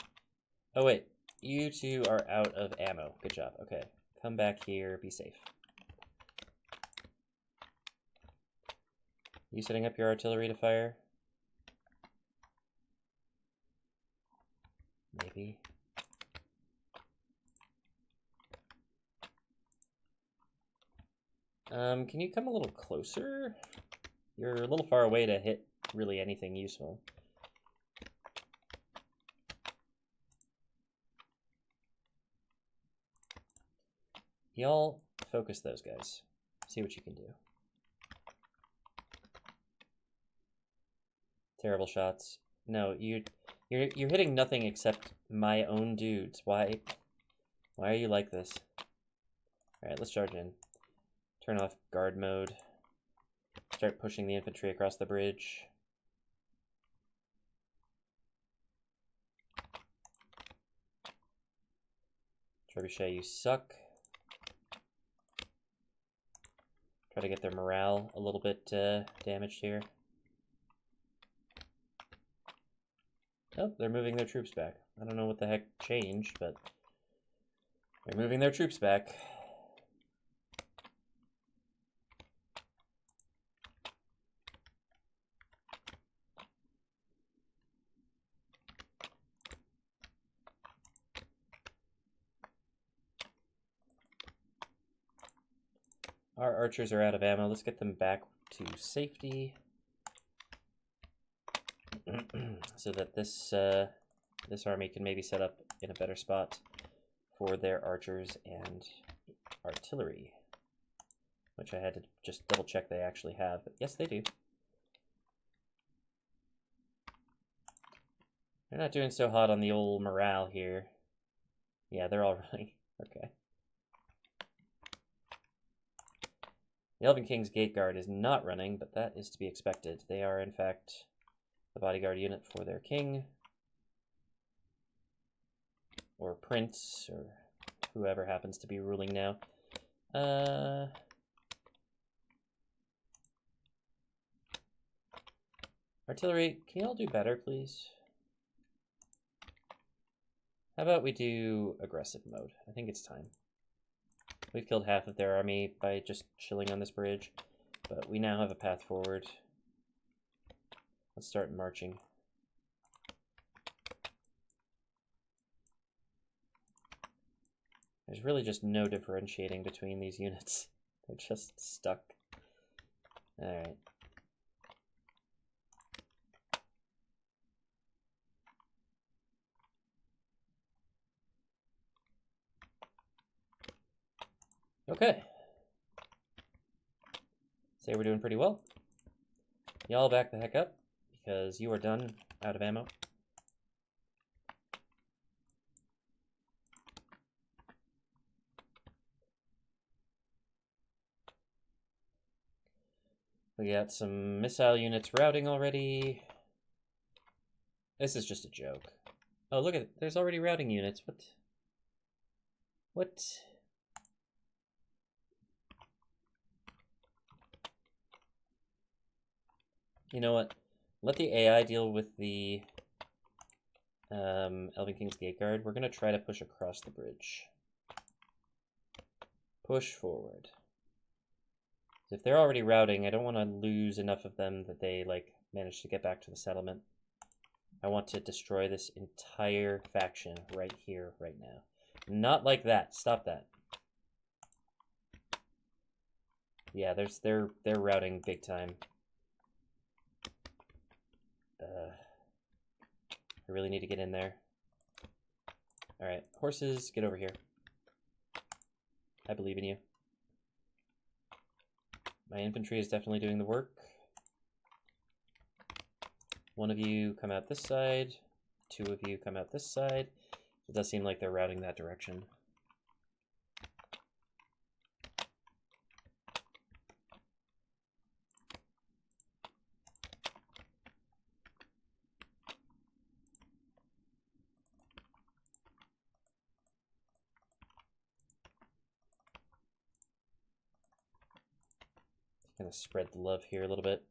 Oh, wait. You two are out of ammo. Good job. Okay. Come back here. Be safe. You setting up your artillery to fire? Maybe. Can you come a little closer? You're a little far away to hit really anything useful. Y'all focus those guys. See what you can do. Terrible shots. No, you're hitting nothing except my own dudes. Why are you like this? All right, let's charge in. Turn off guard mode. Start pushing the infantry across the bridge. Trebuchet, you suck. Try to get their morale a little bit damaged here. Oh, they're moving their troops back. I don't know what the heck changed, but they're moving their troops back. Our archers are out of ammo. Let's get them back to safety. So that this this army can maybe set up in a better spot for their archers and artillery, which I had to just double check they actually have, but yes, they do. They're not doing so hot on the old morale here. Yeah, they're all running. Okay. The Elven-King's Gate Guard is not running, but that is to be expected. They are, in fact, the bodyguard unit for their king, or prince, or whoever happens to be ruling now. Artillery, can you all do better, please? How about we do aggressive mode? I think it's time. We've killed half of their army by just chilling on this bridge, but we now have a path forward. Let's start marching. There's really just no differentiating between these units. They're just stuck. Alright. Okay. Say we're doing pretty well. Y'all back the heck up, because you are done out of ammo. We got some missile units routing already. This is just a joke. Oh, look at it. There's already routing units. What? What? You know what? Let the AI deal with the Elven-King's Gate Guard. We're going to try to push across the bridge. Push forward. If they're already routing, I don't want to lose enough of them that they, like, manage to get back to the settlement. I want to destroy this entire faction right here, right now. Not like that. Stop that. Yeah, they're routing big time. I really need to get in there. Alright, horses, get over here. I believe in you. My infantry is definitely doing the work. One of you come out this side. Two of you come out this side. It does seem like they're routing that direction. Gonna spread the love here a little bit.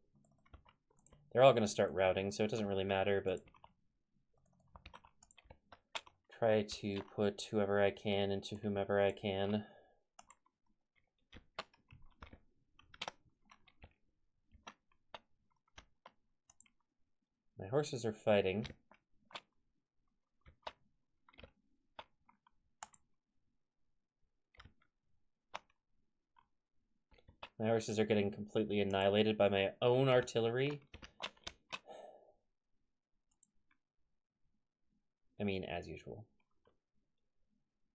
They're all gonna start routing, so it doesn't really matter, but try to put whoever I can into whomever I can. My horses are fighting. My horses are getting completely annihilated by my own artillery. I mean, as usual.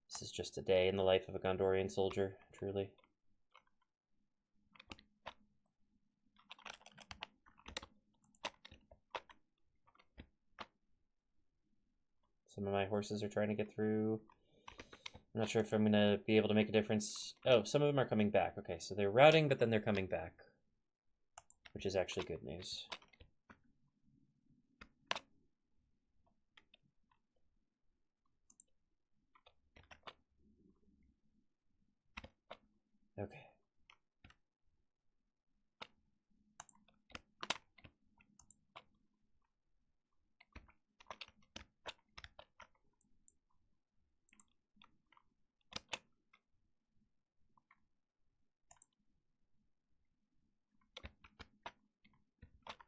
This is just a day in the life of a Gondorian soldier, truly. Some of my horses are trying to get through. I'm not sure if I'm going to be able to make a difference. Oh, some of them are coming back. Okay, so they're routing, but then they're coming back, which is actually good news. Okay.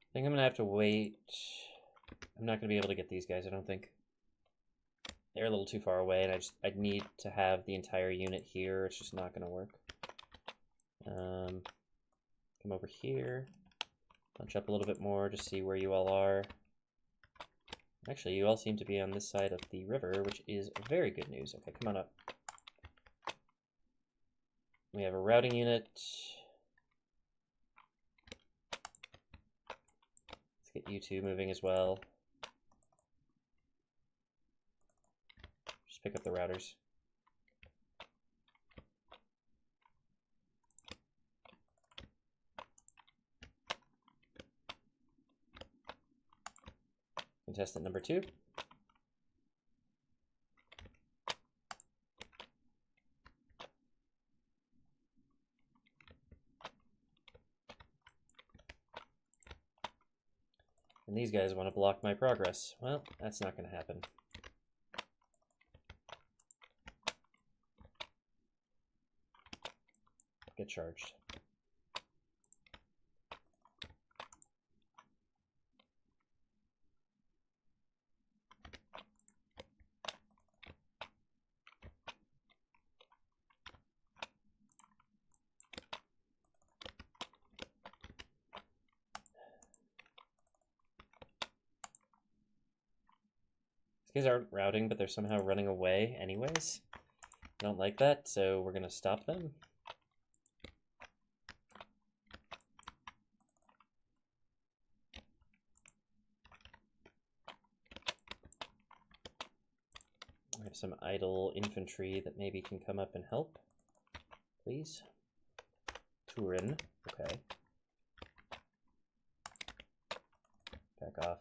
I think I'm gonna have to wait. I'm not gonna be able to get these guys, I don't think. They're a little too far away, and I'd need to have the entire unit here. It's just not gonna work. Come over here. Punch up a little bit more, just see where you all are. Actually, you all seem to be on this side of the river, which is very good news. Okay, come on up. We have a routing unit. Let's get you two moving as well. Just pick up the routers. Contestant number 2. And these guys want to block my progress. Well, that's not going to happen. Get charged. These guys aren't routing, but they're somehow running away anyways. I don't like that, so we're going to stop them. I have some idle infantry that maybe can come up and help. Please. Turin. Okay. Back off.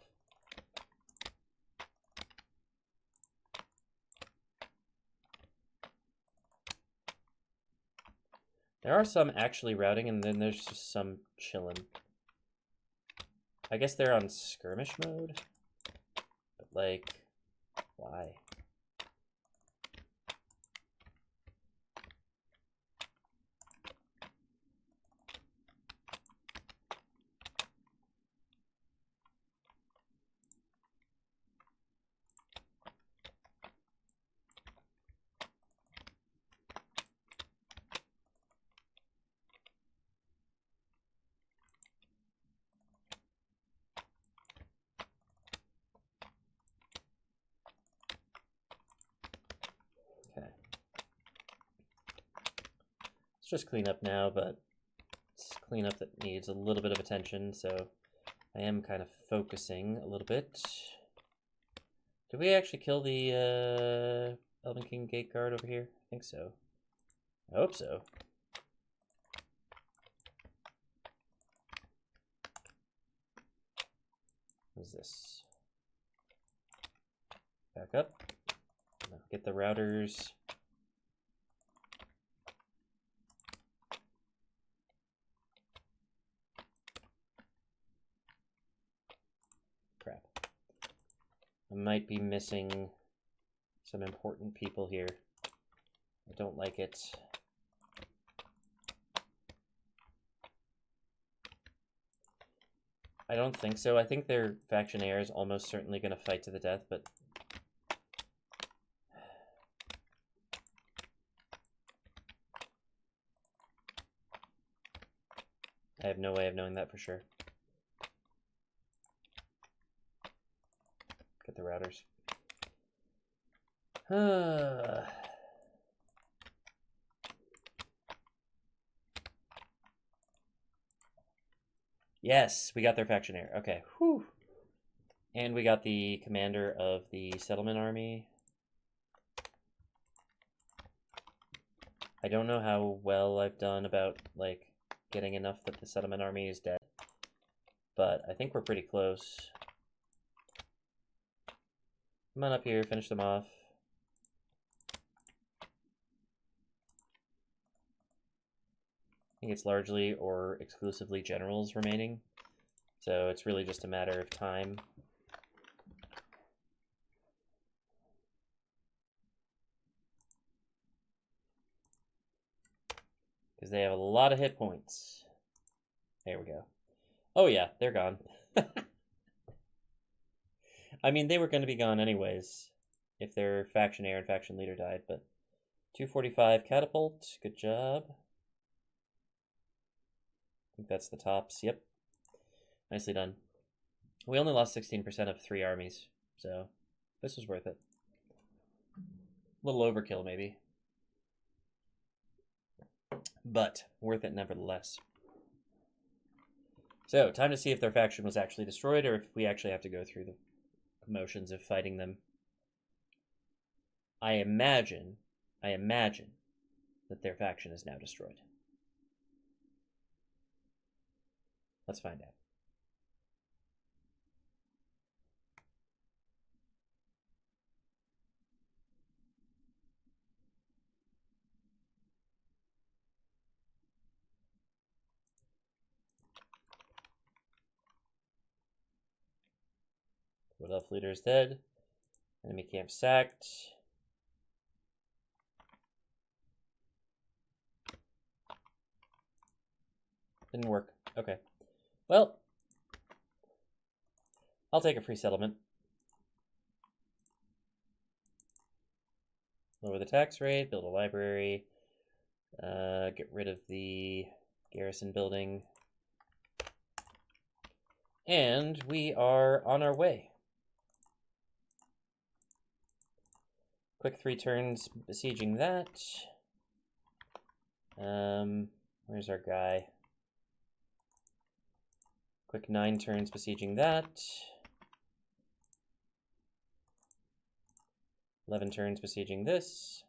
There are some actually routing, and then there's just some chilling. I guess they're on skirmish mode, but like, why? Let's just clean up now, but it's cleanup that needs a little bit of attention, so I am kind of focusing a little bit. Did we actually kill the Elven-King gate guard over here? I think so. I hope so. What is this? Back up. Now get the routers. Crap. I might be missing some important people here. I don't like it. I don't think so. I think their faction heir is almost certainly going to fight to the death, but I have no way of knowing that for sure. Get the routers. Yes, we got their faction heir. Okay. Whew. And we got the commander of the settlement army. I don't know how well I've done about, like, getting enough that the settlement army is dead, but I think we're pretty close. Come on up here, finish them off. I think it's largely or exclusively generals remaining, so it's really just a matter of time. Because they have a lot of hit points. There we go. Oh yeah, they're gone. I mean, they were going to be gone anyways if their faction heir and faction leader died, but 245 catapult, good job. I think that's the tops. Yep. Nicely done. We only lost 16% of 3 armies. So this was worth it. A little overkill, maybe. But worth it nevertheless. So, time to see if their faction was actually destroyed or if we actually have to go through the motions of fighting them. I imagine that their faction is now destroyed. Let's find out. Wood Elf leader is dead. Enemy camp sacked. Didn't work. Okay. Well, I'll take a free settlement. Lower the tax rate, build a library, get rid of the garrison building. And we are on our way. Quick 3 turns besieging that. Where's our guy? Quick 9 turns besieging that. 11 turns besieging this.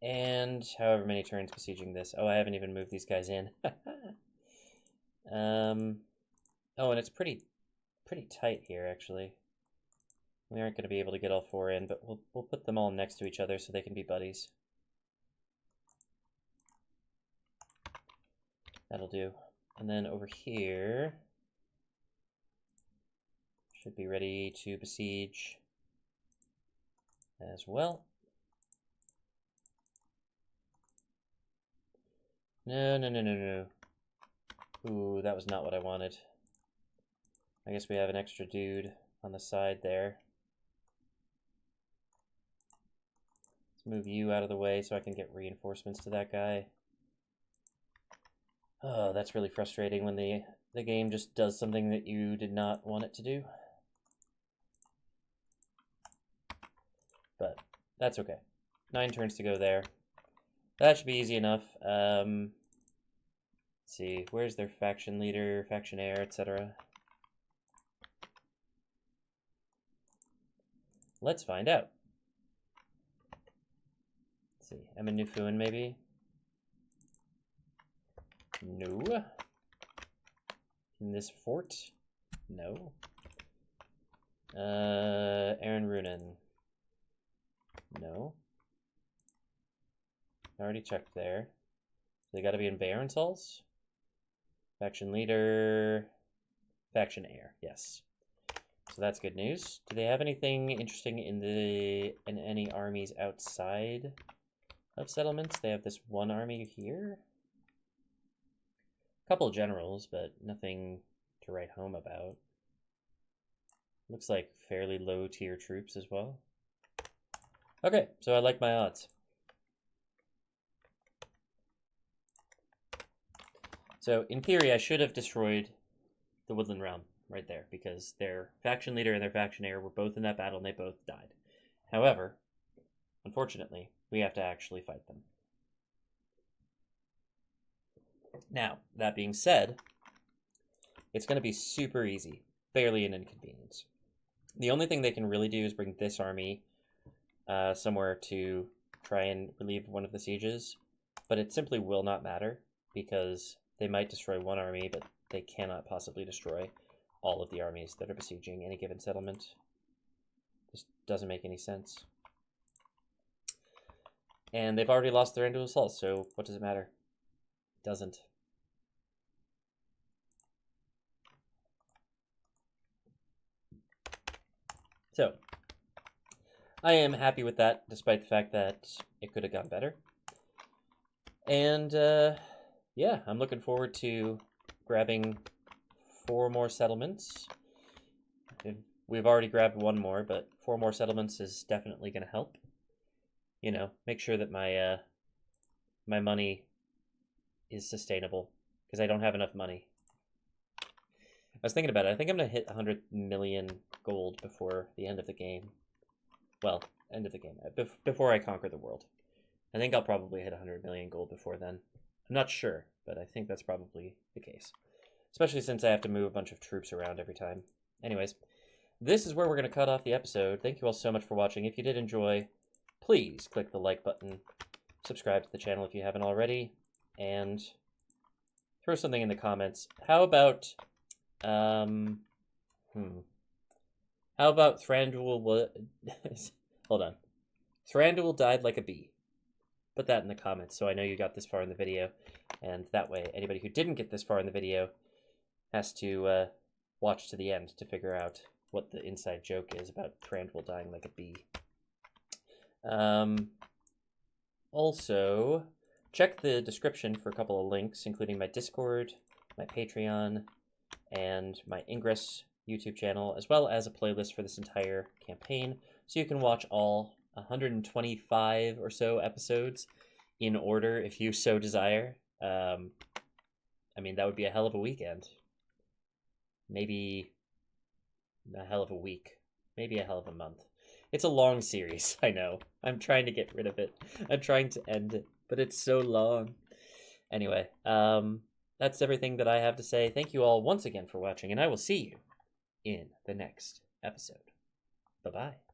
And however many turns besieging this. Oh, I haven't even moved these guys in. Oh, and it's pretty tight here, actually. We aren't going to be able to get all 4 in, but we'll put them all next to each other so they can be buddies. That'll do. And then over here should be ready to besiege as well. No. Ooh, that was not what I wanted. I guess we have an extra dude on the side there. Let's move you out of the way so I can get reinforcements to that guy. Oh, that's really frustrating when the game just does something that you did not want it to do. But that's okay. 9 turns to go there. That should be easy enough. Let's see, where's their faction leader, faction heir, etc.? Let's find out. Let's see, Nufuin maybe? No. In this fort? No. Aaron Runen? No. I already checked there. They gotta be in Baron's Halls? Faction leader, faction heir, yes. So that's good news. Do they have anything interesting in any armies outside of settlements? They have this one army here. A couple of generals, but nothing to write home about. Looks like fairly low tier troops as well. Okay, so I like my odds. So in theory, I should have destroyed the Woodland Realm right there because their faction leader and their faction heir were both in that battle and they both died. However, unfortunately, we have to actually fight them. Now, that being said, it's going to be super easy, barely an inconvenience. The only thing they can really do is bring this army somewhere to try and relieve one of the sieges, but it simply will not matter because they might destroy one army, but they cannot possibly destroy all of the armies that are besieging any given settlement. Just doesn't make any sense. And they've already lost their Thranduil assault, so what does it matter? It doesn't. So, I am happy with that, despite the fact that it could have gone better. And, yeah, I'm looking forward to grabbing 4 more settlements. We've already grabbed 1 more, but 4 more settlements is definitely going to help. you know, make sure that my my money is sustainable, because I don't have enough money. I was thinking about it. I think I'm going to hit 100 million gold before the end of the game. Well, end of the game. Before I conquer the world. I think I'll probably hit 100 million gold before then. I'm not sure, but I think that's probably the case. Especially since I have to move a bunch of troops around every time. Anyways, this is where we're going to cut off the episode. Thank you all so much for watching. If you did enjoy, please click the like button. Subscribe to the channel if you haven't already. And throw something in the comments. How about... How about Thranduil... Hold on. Thranduil died like a bee. Put that in the comments so I know you got this far in the video. And that way, anybody who didn't get this far in the video has to watch to the end to figure out what the inside joke is about Thranduil dying like a bee. Also, check the description for a couple of links, including my Discord, my Patreon, and my Ingress YouTube channel, as well as a playlist for this entire campaign, so you can watch all 125 or so episodes in order if you so desire. I mean, that would be a hell of a weekend. Maybe a hell of a week. Maybe a hell of a month. It's a long series, I know. I'm trying to get rid of it. I'm trying to end it, but it's so long. Anyway, that's everything that I have to say. Thank you all once again for watching, and I will see you in the next episode. Bye-bye.